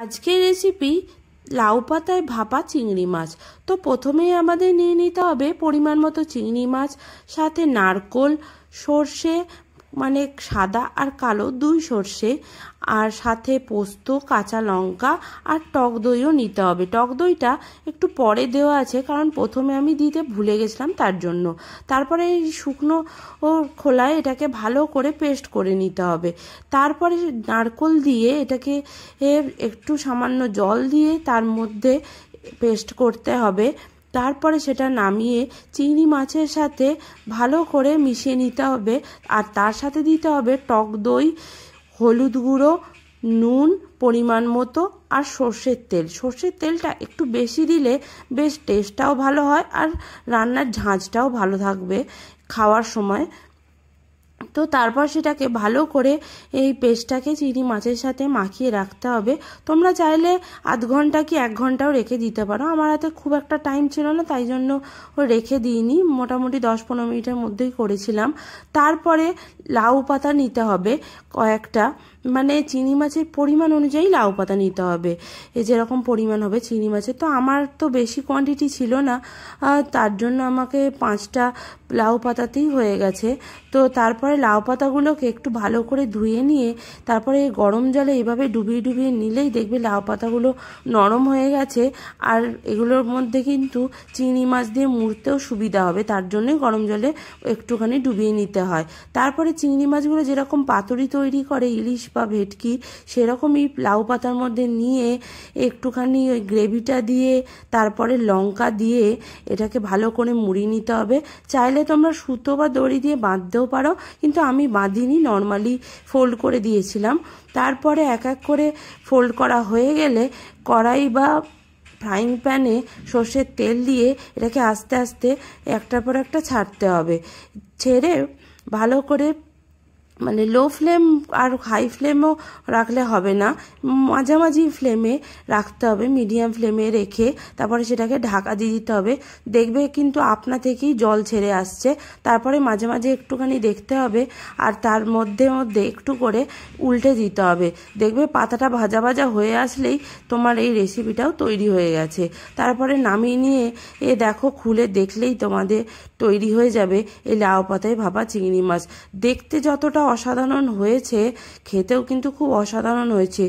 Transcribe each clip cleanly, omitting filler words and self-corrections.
আজকের রেসিপি লাউ পাতায় ভাপা চিংড়ি মাছ। তো প্রথমেই আমাদের নিয়ে নিতে হবে পরিমাণ মতো চিংড়ি মাছ, সাথে নারকোল, সর্ষে মানে সাদা আর কালো দুই সর্ষে, আর সাথে পোস্ত, কাঁচা লঙ্কা আর টক দইও নিতে হবে। টক দইটা একটু পরে দেওয়া আছে, কারণ প্রথমে আমি দিতে ভুলে গেছিলাম তার জন্য। তারপরে এই শুকনো খোলায় এটাকে ভালো করে পেস্ট করে নিতে হবে। তারপরে নারকোল দিয়ে এটাকে একটু সামান্য জল দিয়ে তার মধ্যে পেস্ট করতে হবে। তারপরে সেটা নামিয়ে চিংড়ি মাছের সাথে ভালো করে মিশিয়ে নিতে হবে, আর তার সাথে দিতে হবে টক দই, হলুদ গুঁড়ো, নুন পরিমাণ মতো আর সর্ষের তেল। সর্ষের তেলটা একটু বেশি দিলে বেশ টেস্টটাও ভালো হয় আর রান্নার ঝাঁঝটাও ভালো থাকবে খাওয়ার সময়। তো তারপর সেটাকে ভালো করে এই পেস্টটাকে চিংড়ি মাছের সাথে মাখিয়ে রাখতে হবে। তোমরা চাইলে আধ ঘন্টা কি 1 ঘন্টাও রেখে দিতে পারো। আমার হাতে খুব একটা টাইম ছিল না, তাই জন্য রেখে দিইনি, মোটামুটি 10-15 মিনিটের মধ্যেই করেছিলাম। তারপরে লাউ পাতা নিতে হবে কয়েকটা, মানে চিংড়ি মাছের পরিমাণ অনুযায়ী লাউ পাতা নিতে হবে। যেরকম পরিমাণ হবে চিংড়ি মাছের, তো আমার তো বেশি কোয়ান্টিটি ছিল না, তার জন্য আমাকে 5টা লাউ পাতাতেই হয়ে গেছে। তো তারপরে লাউ পাতাগুলোকে একটু ভালো করে ধুয়ে নিয়ে তারপরে গরম জলে এভাবে ডুবিয়ে ডুবিয়ে নিলেই দেখবে লাউ পাতাগুলো নরম হয়ে গেছে। আর এগুলোর মধ্যে কিন্তু চিংড়ি মাছ দিয়ে মুড়তেও সুবিধা হবে, তার জন্যই গরম জলে একটুখানি ডুবিয়ে নিতে হয়। তারপরে চিংড়ি মাছগুলো যেরকম পাতুরি তৈরি করে ইলিশ বা ভেটকি, সেরকমই লাউ পাতার মধ্যে নিয়ে একটুখানি ওই গ্রেভিটা দিয়ে তারপরে লঙ্কা দিয়ে এটাকে ভালো করে মুড়িয়ে নিতে হবে। চাইলে তোমরা সুতো বা দড়ি দিয়ে বাঁধতেও পারো, কিন্তু আমি বাঁধিনি, নর্মালি ফোল্ড করে দিয়েছিলাম। তারপরে এক এক করে ফোল্ড করা হয়ে গেলে কড়াই বা ফ্রাইং প্যানে সর্ষের তেল দিয়ে এটাকে আস্তে আস্তে একটার পর একটা ছাড়তে হবে। ছেড়ে ভালো করে মানে লো ফ্লেম আর হাই ফ্লেমও রাখলে হবে না, মাঝামাঝি ফ্লেমে রাখতে হবে, মিডিয়াম ফ্লেমে রেখে তারপরে সেটাকে ঢাকা দিয়ে দিতে হবে। দেখবে কিন্তু আপনা থেকেই জল ছেড়ে আসছে। তারপরে মাঝে মাঝে একটুখানি দেখতে হবে, আর তার মধ্যে মধ্যে একটু করে উল্টে দিতে হবে। দেখবে পাতাটা ভাজা ভাজা হয়ে আসলেই তোমার এই রেসিপিটাও তৈরি হয়ে গেছে। তারপরে নামিয়ে নিয়ে দেখো, খুলে দেখলেই তোমাদের তৈরি হয়ে যাবে এই লাউ পাতায় ভাপা চিংড়ি মাছ। দেখতে যতটা অসাধারণ হয়েছে, খেতেও কিন্তু খুব অসাধারণ হয়েছে।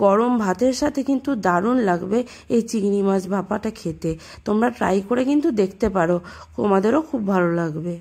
গরম ভাতের সাথে কিন্তু দারুণ লাগবে এই চিংড়ি মাছ ভাপাটা খেতে। তোমরা ট্রাই করে কিন্তু দেখতে পারো, তোমাদেরও খুব ভালো লাগবে।